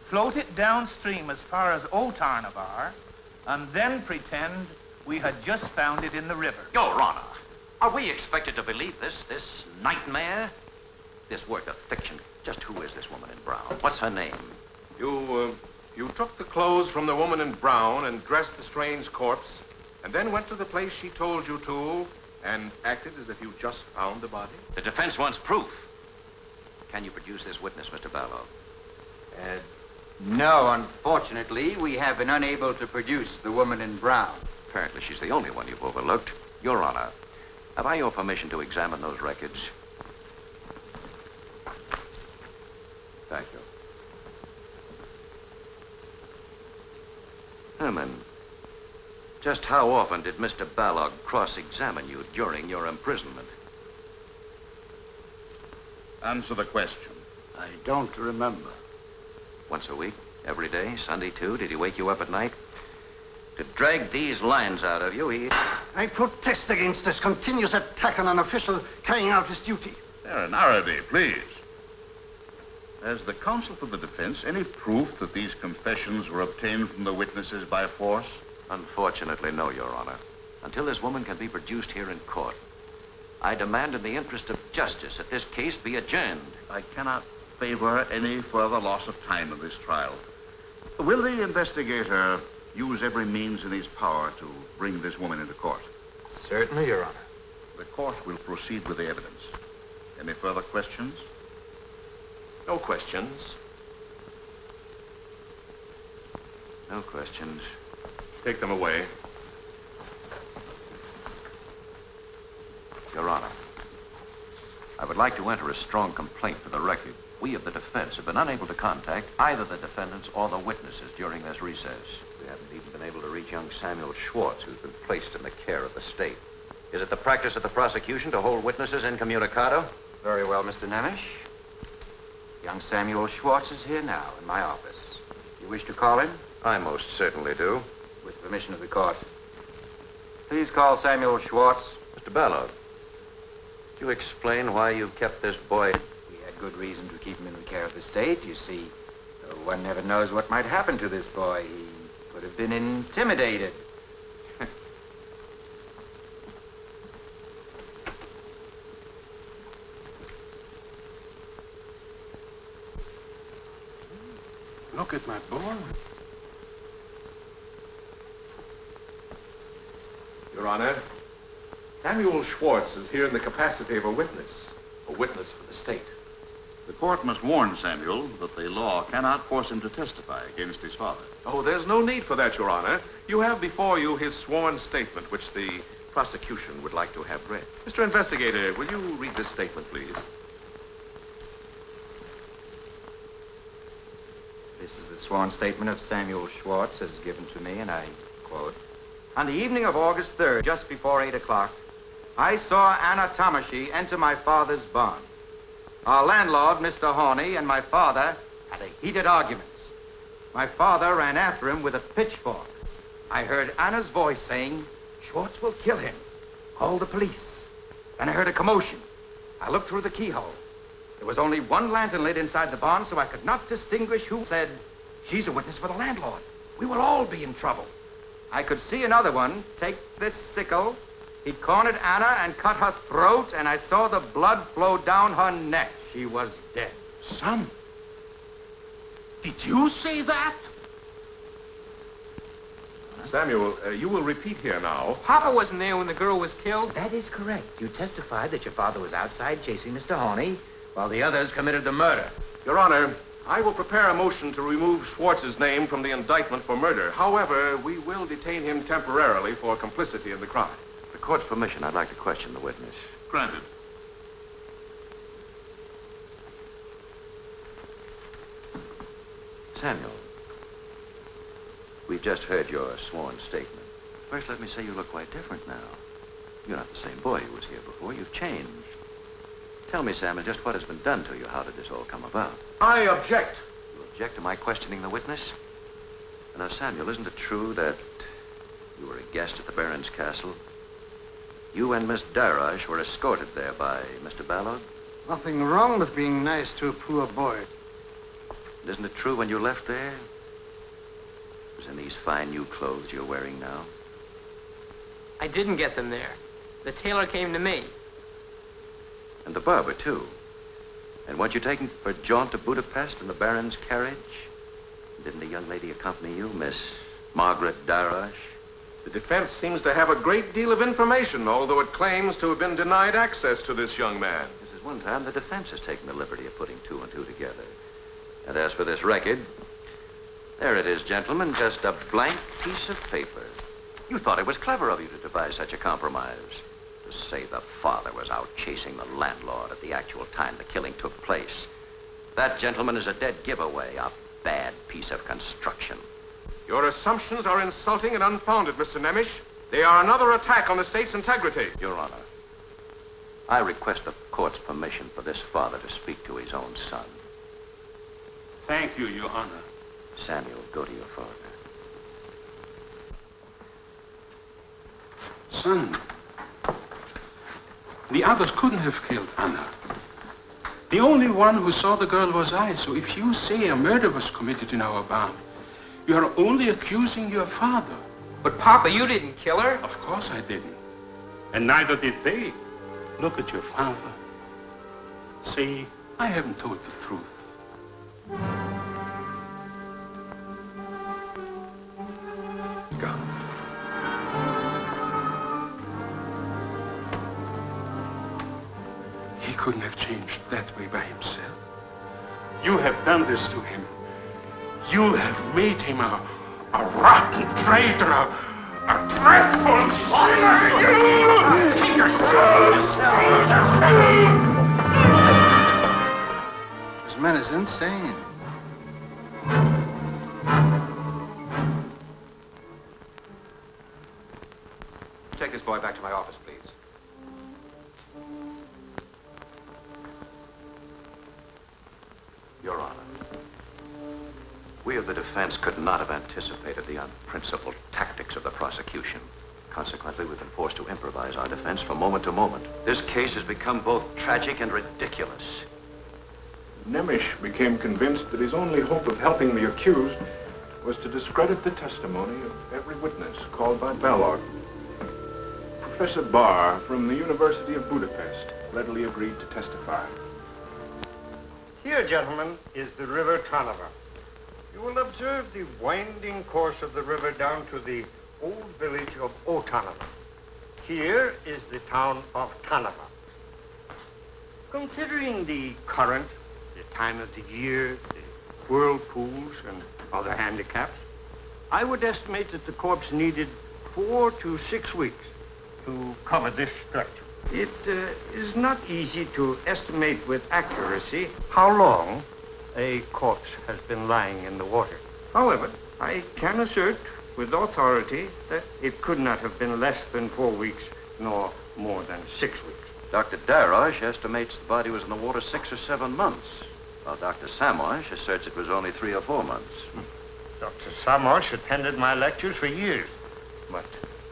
float it downstream as far as Old Tarnavar, and then pretend we had just found it in the river. Your Honor, are we expected to believe this nightmare? This work of fiction? Just who is this woman in brown? What's her name? You took the clothes from the woman in brown and dressed the strange corpse, and then went to the place she told you to and acted as if you just found the body? The defense wants proof. Can you produce this witness, Mr. Balog? No, unfortunately, we have been unable to produce the woman in brown. Apparently she's the only one you've overlooked. Your Honor, have I your permission to examine those records? Thank you. Herman, just how often did Mr. Balog cross-examine you during your imprisonment? Answer the question. I don't remember. Once a week? Every day? Sunday, too? Did he wake you up at night? To drag these lines out of you, he... I protest against this continuous attack on an official carrying out his duty. Baron Arady, please. Has the counsel for the defense any proof that these confessions were obtained from the witnesses by force? Unfortunately, no, Your Honor. until this woman can be produced here in court. I demand in the interest of justice that this case be adjourned. I cannot favor any further loss of time in this trial. Will the investigator use every means in his power to bring this woman into court? Certainly, Your Honor. The court will proceed with the evidence. Any further questions? No questions. No questions. Take them away. Your Honor, I would like to enter a strong complaint for the record. We of the defense have been unable to contact either the defendants or the witnesses during this recess. We haven't even been able to reach young Samuel Schwartz, who's been placed in the care of the state. Is it the practice of the prosecution to hold witnesses incommunicado? Very well, Mr. Nemesh. Young Samuel Schwartz is here now in my office. You wish to call him? I most certainly do. With permission of the court. Please call Samuel Schwartz. Mr. Ballard, could you explain why you kept this boy? We had good reason to keep him in the care of the state. You see, one never knows what might happen to this boy. He could have been intimidated. Look at my boy. Your Honor, Samuel Schwartz is here in the capacity of a witness for the state. The court must warn Samuel that the law cannot force him to testify against his father. Oh, there's no need for that, Your Honor. You have before you his sworn statement, which the prosecution would like to have read. Mr. Investigator, will you read this statement, please? This is the sworn statement of Samuel Schwartz as given to me, and I quote, "On the evening of August 3rd, just before 8 o'clock, I saw Anna Tomashi enter my father's barn. Our landlord, Mr. Horney, and my father had a heated argument. My father ran after him with a pitchfork. I heard Anna's voice saying, 'Schwartz will kill him. Call the police.' Then I heard a commotion. I looked through the keyhole. There was only one lantern lit inside the barn, so I could not distinguish who said, 'She's a witness for the landlord. We will all be in trouble.' I could see another one take this sickle. He cornered Anna and cut her throat, and I saw the blood flow down her neck. She was dead." Son, did you say that? Samuel, you will repeat here now. Papa wasn't there when the girl was killed. That is correct. You testified that your father was outside chasing Mr. Horney while the others committed the murder. Your Honor, I will prepare a motion to remove Schwartz's name from the indictment for murder. However, we will detain him temporarily for complicity in the crime. With the court's permission, I'd like to question the witness. Granted. Samuel, we've just heard your sworn statement. First, let me say you look quite different now. You're not the same boy who was here before. You've changed. Tell me, Samuel, just what has been done to you. How did this all come about? I object. You object to my questioning the witness? Now, Samuel, isn't it true that you were a guest at the Baron's castle? You and Miss Darash were escorted there by Mr. Ballard? Nothing wrong with being nice to a poor boy. And isn't it true when you left there, it was in these fine new clothes you're wearing now? I didn't get them there. The tailor came to me. And the barber, too. And weren't you taken for a jaunt to Budapest in the Baron's carriage? Didn't the young lady accompany you, Miss Margaret Darash? The defense seems to have a great deal of information, although it claims to have been denied access to this young man. This is one time the defense has taken the liberty of putting two and two together. And as for this record, there it is, gentlemen, just a blank piece of paper. You thought it was clever of you to devise such a compromise. To say the father was out chasing the landlord at the actual time the killing took place. That, gentlemen, is a dead giveaway, a bad piece of construction. Your assumptions are insulting and unfounded, Mr. Nemesh. They are another attack on the state's integrity. Your Honor, I request the court's permission for this father to speak to his own son. Thank you, Your Honor. Samuel, go to your father. Son, the others couldn't have killed Anna. The only one who saw the girl was I, so if you say a murder was committed in our barn, you are only accusing your father. But, Papa, you didn't kill her. Of course I didn't. And neither did they. Look at your father. See, I haven't told the truth. Gone. He couldn't have changed that way by himself. You have done this to him. You have made him a rotten traitor, a dreadful This man is insane. Take this boy back to my office, please. Your Honor, we of the defense could not have anticipated the unprincipled tactics of the prosecution. Consequently, we've been forced to improvise our defense from moment to moment. This case has become both tragic and ridiculous. Nemesh became convinced that his only hope of helping the accused was to discredit the testimony of every witness called by ballot. Professor Barr from the University of Budapest readily agreed to testify. Here, gentlemen, is the river Tanava. You will observe the winding course of the river down to the old village of Otanava. Here is the town of Tanava. Considering the current, the time of the year, the whirlpools, and other handicaps, I would estimate that the corpse needed 4 to 6 weeks to cover this stretch. It is not easy to estimate with accuracy how long a corpse has been lying in the water. However, I can assert with authority that it could not have been less than 4 weeks, nor more than 6 weeks. Dr. Darosh estimates the body was in the water 6 or 7 months, while Dr. Samosh asserts it was only 3 or 4 months. Dr. Samosh attended my lectures for years, but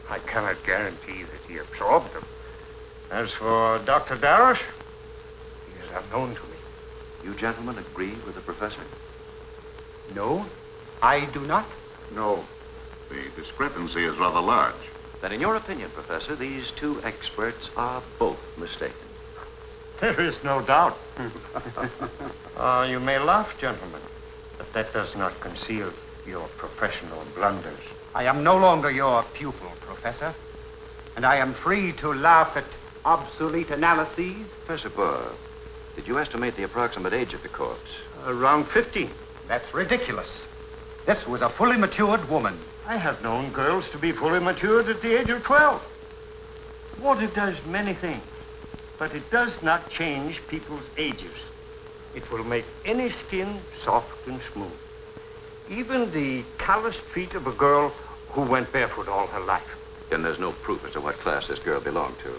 I cannot guarantee that he absorbed them. As for Dr. Darosh, he is unknown to me. You gentlemen agree with the professor? No, I do not. No. The discrepancy is rather large. Then in your opinion, Professor, these two experts are both mistaken. There is no doubt. You may laugh, gentlemen, but that does not conceal your professional blunders. I am no longer your pupil, Professor, and I am free to laugh at obsolete analyses. Professor Burr, did you estimate the approximate age of the corpse? Around 15. That's ridiculous. This was a fully matured woman. I have known girls to be fully matured at the age of 12. Water does many things, but it does not change people's ages. It will make any skin soft and smooth. Even the calloused feet of a girl who went barefoot all her life. Then there's no proof as to what class this girl belonged to.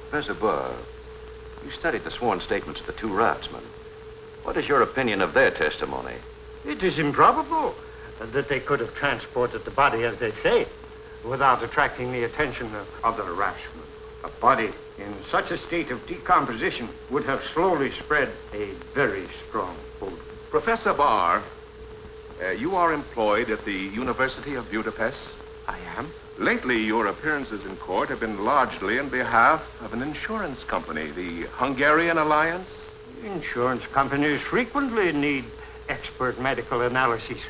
Professor Burr, you studied the sworn statements of the 2 raftsmen. What is your opinion of their testimony? It is improbable that they could have transported the body, as they say, without attracting the attention of other raftsmen. A body in such a state of decomposition would have slowly spread a very strong odor. Professor Barr, you are employed at the University of Budapest? I am. Lately, your appearances in court have been largely in behalf of an insurance company, the Hungarian Alliance. Insurance companies frequently need expert medical analyses.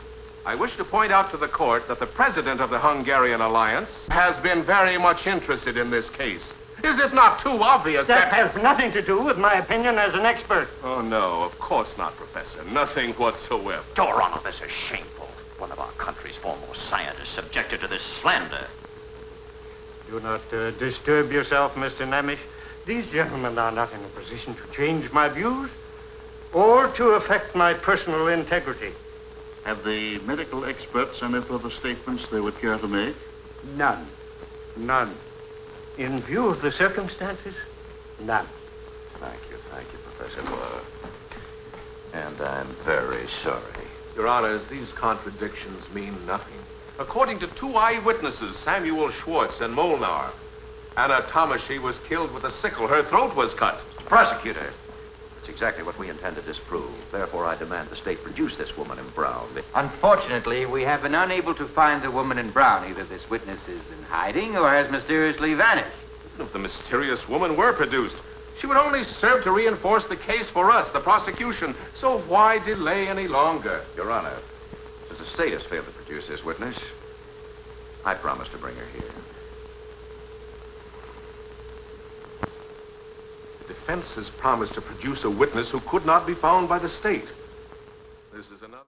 I wish to point out to the court that the president of the Hungarian Alliance has been very much interested in this case. Is it not too obvious that has nothing to do with my opinion as an expert? Oh, no, of course not, Professor. Nothing whatsoever. Your Honor, this is shameful. One of our country's foremost scientists subjected to this slander. Do not disturb yourself, Mr. Nemesh. These gentlemen are not in a position to change my views or to affect my personal integrity. Have the medical experts any further statements they would care to make? None. None. In view of the circumstances, none. Thank you, Professor Burr. And I'm very sorry. Your Honors, these contradictions mean nothing. According to 2 eyewitnesses, Samuel Schwartz and Molnar, Anna Tomashi was killed with a sickle. Her throat was cut. Prosecutor, it's exactly what we intend to disprove. Therefore, I demand the state produce this woman in brown. Unfortunately, we have been unable to find the woman in brown. Either this witness is in hiding or has mysteriously vanished. Even if the mysterious woman were produced, she would only serve to reinforce the case for us, the prosecution. So why delay any longer? Your Honor, since the state has failed to produce this witness, I promise to bring her here. The defense has promised to produce a witness who could not be found by the state. This is another...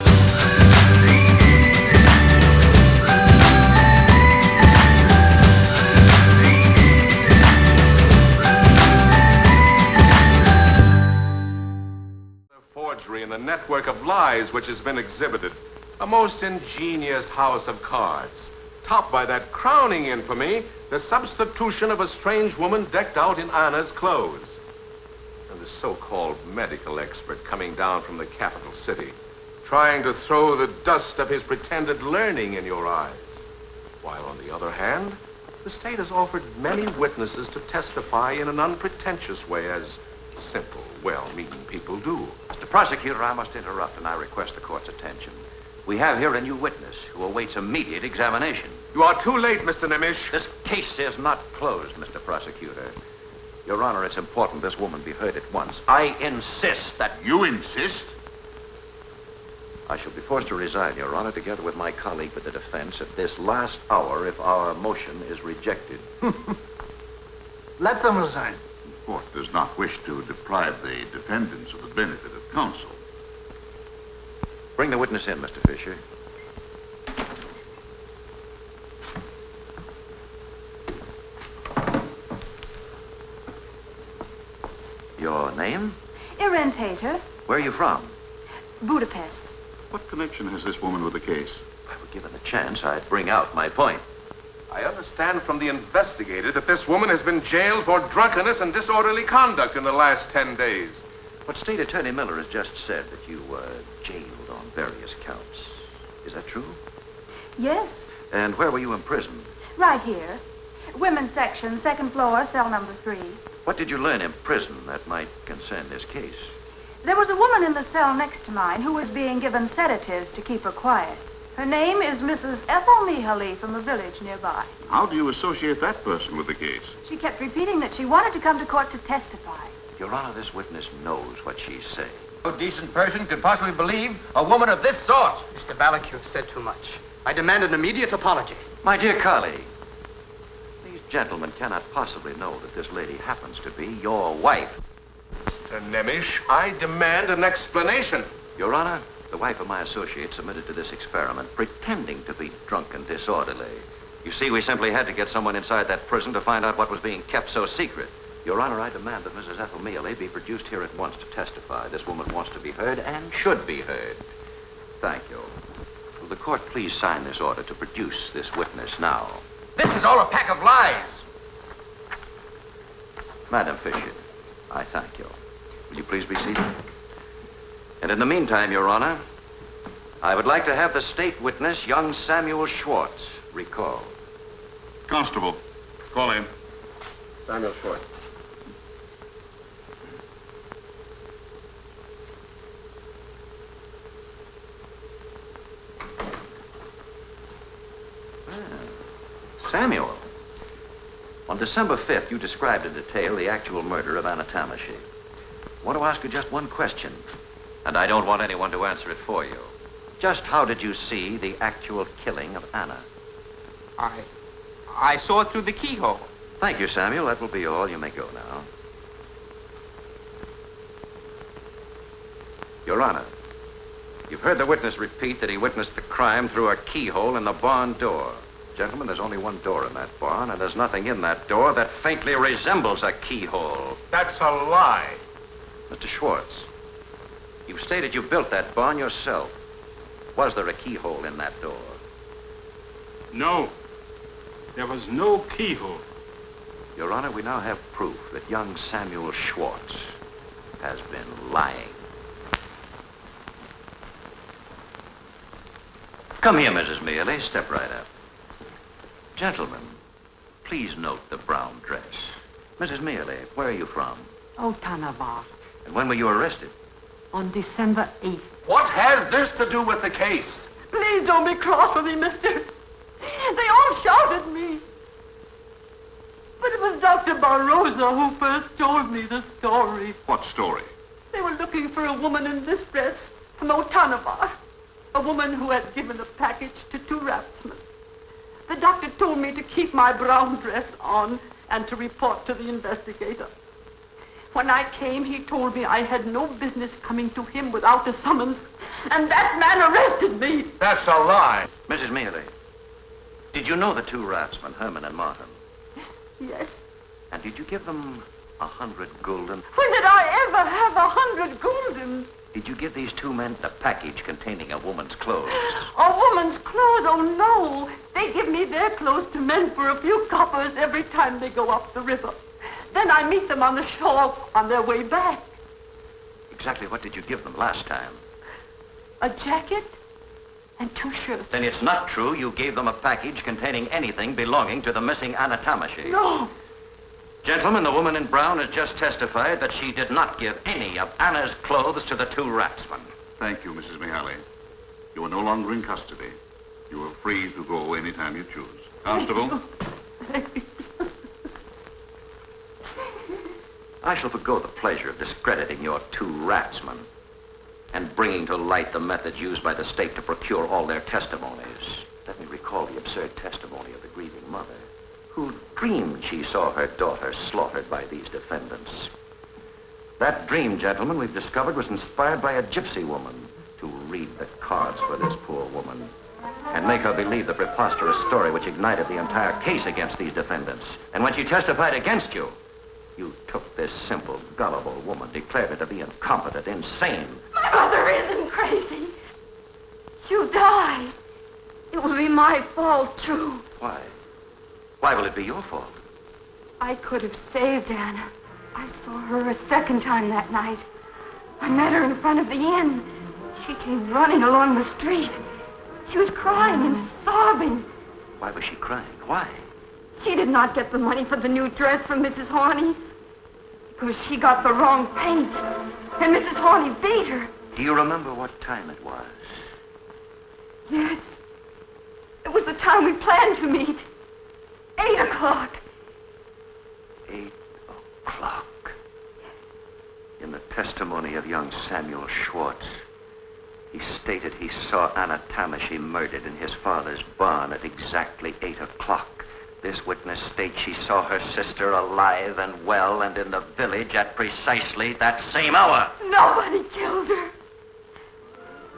forgery in the network of lies which has been exhibited. A most ingenious house of cards, topped by that crowning infamy, the substitution of a strange woman decked out in Anna's clothes. And the so-called medical expert coming down from the capital city, trying to throw the dust of his pretended learning in your eyes. While on the other hand, the state has offered many witnesses to testify in an unpretentious way, as simple, well-meaning people do. Mr. Prosecutor, I must interrupt, and I request the court's attention. We have here a new witness who awaits immediate examination. You are too late, Mr. Nemesh. This case is not closed, Mr. Prosecutor. Your Honor, it's important this woman be heard at once. I insist that... You insist? I shall be forced to resign, Your Honor, together with my colleague for the defense at this last hour if our motion is rejected. Let them resign. The court does not wish to deprive the defendants of the benefit of counsel. Bring the witness in, Mr. Fisher. Your name? Irrentator, Where are you from? Budapest. What connection has this woman with the case? If I were given the chance, I'd bring out my point. I understand from the investigator that this woman has been jailed for drunkenness and disorderly conduct in the last 10 days. But State Attorney Miller has just said that you were jailed on various counts. Is that true? Yes, And where were you imprisoned? right here. Women's section, second floor, cell number 3. What did you learn in prison that might concern this case? There was a woman in the cell next to mine who was being given sedatives to keep her quiet. Her name is Mrs. Ethel Mehaley from a village nearby. How do you associate that person with the case? She kept repeating that she wanted to come to court to testify. Your Honor, this witness knows what she's saying. No decent person could possibly believe a woman of this sort. Mr. Ballack, you've said too much. I demand an immediate apology. My dear colleague, these gentlemen cannot possibly know that this lady happens to be your wife. Mr. Nemesh, I demand an explanation. Your Honor, the wife of my associate submitted to this experiment, pretending to be drunk and disorderly. You see, we simply had to get someone inside that prison to find out what was being kept so secret. Your Honor, I demand that Mrs. Ethel Mehaley be produced here at once to testify. This woman wants to be heard and should be heard. Thank you. Will the court please sign this order to produce this witness now? This is all a pack of lies. Madam Fisher, I thank you. Will you please be seated? And in the meantime, Your Honor, I would like to have the state witness, young Samuel Schwartz, recalled. Constable, call him. Samuel Schwartz. Samuel, on December 5th, you described in detail the actual murder of Anna Tamashi. I want to ask you just one question, and I don't want anyone to answer it for you. Just how did you see the actual killing of Anna? I saw it through the keyhole. Thank you, Samuel. That will be all. You may go now. Your Honor, you've heard the witness repeat that he witnessed the crime through a keyhole in the barn door. Gentlemen, there's only one door in that barn, and there's nothing in that door that faintly resembles a keyhole. That's a lie. Mr. Schwartz, you've stated you built that barn yourself. Was there a keyhole in that door? No. There was no keyhole. Your Honor, we now have proof that young Samuel Schwartz has been lying. Come here, Mrs. Mehaley. Step right up. Gentlemen, please note the brown dress. Mrs. Mehaley, where are you from? Oh, Tanavar. And when were you arrested? On December 8th. What has this to do with the case? Please don't be cross with me, mister. They all shouted me. But it was Dr. Barroso who first told me the story. What story? They were looking for a woman in this dress from Otanabar. A woman who had given a package to 2 raftsmen. The doctor told me to keep my brown dress on and to report to the investigator. When I came, he told me I had no business coming to him without a summons, and that man arrested me. That's a lie. Mrs. Mealy, did you know the 2 raftsmen, Herman and Martin? Yes. And did you give them 100 gulden? When did I ever have 100 gulden? Did you give these 2 men a package containing a woman's clothes? A woman's clothes? Oh, no. They give me their clothes to mend for a few coppers every time they go up the river. Then I meet them on the shore on their way back. Exactly what did you give them last time? A jacket and 2 shirts. Then it's not true you gave them a package containing anything belonging to the missing Anna Tamashi. No. Gentlemen, the woman in brown has just testified that she did not give any of Anna's clothes to the 2 raftsmen. Thank you, Mrs. Mihaly. You are no longer in custody. You are free to go any time you choose. Constable? I shall forgo the pleasure of discrediting your 2 raftsmen and bringing to light the methods used by the state to procure all their testimonies. Let me recall the absurd testimony of the grieving mother, who dreamed she saw her daughter slaughtered by these defendants. That dream, gentlemen, we've discovered was inspired by a gypsy woman to read the cards for this poor woman and make her believe the preposterous story which ignited the entire case against these defendants. And when she testified against you, you took this simple, gullible woman, declared her to be incompetent, insane. My mother isn't crazy. She'll die. It will be my fault, too. Why? Why will it be your fault? I could have saved Anna. I saw her a second time that night. I met her in front of the inn. She came running along the street. She was crying and sobbing. Why was she crying? Why? She did not get the money for the new dress from Mrs. Horney because she got the wrong paint, and Mrs. Horney beat her. Do you remember what time it was? Yes. It was the time we planned to meet. 8 o'clock. 8 o'clock. In the testimony of young Samuel Schwartz, he stated he saw Anna Tamashi murdered in his father's barn at exactly 8 o'clock. This witness states she saw her sister alive and well and in the village at precisely that same hour. Nobody killed her.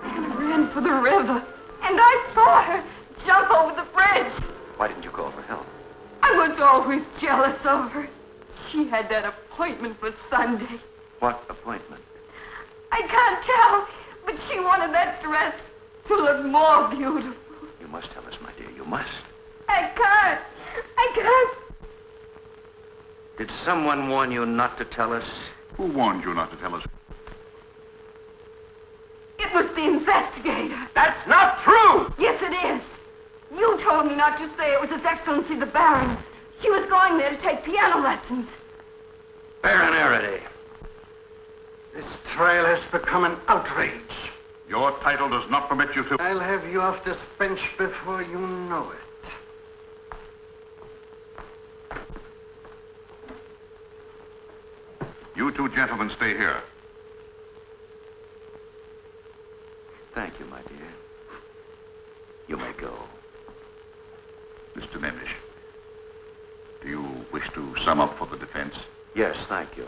Anna ran for the river, and I saw her jump over the bridge. Why didn't you call for help? I was always jealous of her. She had that appointment for Sunday. What appointment? I can't tell, but she wanted that dress to look more beautiful. You must tell us, my dear. You must. I can't. I can't. Did someone warn you not to tell us? Who warned you not to tell us? It was the investigator. That's not true! Yes, it is. You told me not to say it was His Excellency the Baron. She was going there to take piano lessons. Baron Arady. This trial has become an outrage. Your title does not permit you to... I'll have you off this bench before you know it. You 2 gentlemen stay here. Thank you, my dear. You may go. Mr. Nemesh, do you wish to sum up for the defense? Yes, thank you.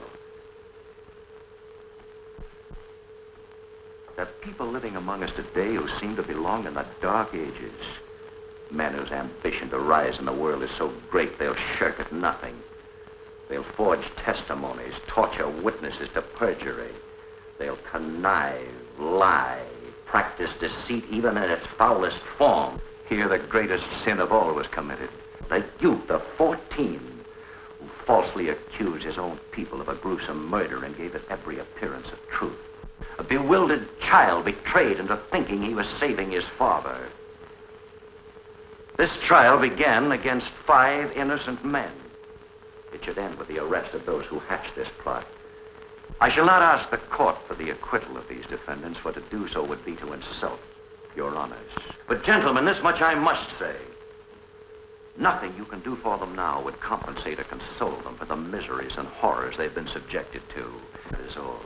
There are people living among us today who seem to belong in the Dark Ages. Men whose ambition to rise in the world is so great they'll shirk at nothing. They'll forge testimonies, torture witnesses to perjury. They'll connive, lie, practice deceit even in its foulest form. Here the greatest sin of all was committed. The youth of 14 who falsely accused his own people of a gruesome murder and gave it every appearance of truth. A bewildered child betrayed into thinking he was saving his father. This trial began against 5 innocent men. It should end with the arrest of those who hatched this plot. I shall not ask the court for the acquittal of these defendants, for to do so would be to insult your honors. But, gentlemen, this much I must say. Nothing you can do for them now would compensate or console them for the miseries and horrors they've been subjected to. That is all.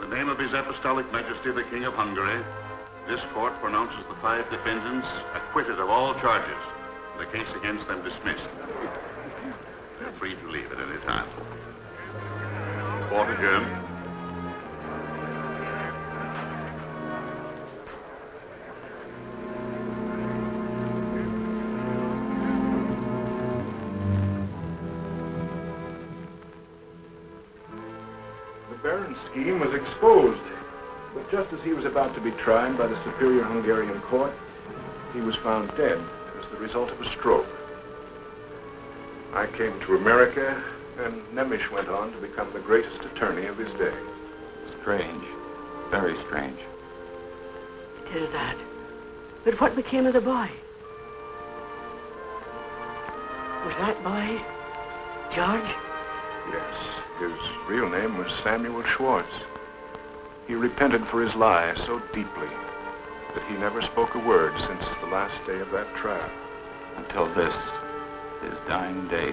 In the name of His Apostolic Majesty, the King of Hungary, this court pronounces the 5 defendants acquitted of all charges, the case against them dismissed. They're free to leave at any time. Court adjourned. The Baron's scheme was exposed, but just as he was about to be tried by the superior Hungarian court, he was found dead as the result of a stroke. I came to America, and Nemesh went on to become the greatest attorney of his day. Strange. Very strange. It is that. But what became of the boy? Was that boy George? Yes, his real name was Samuel Schwartz. He repented for his lie so deeply that he never spoke a word since the last day of that trial. Until this, his dying day.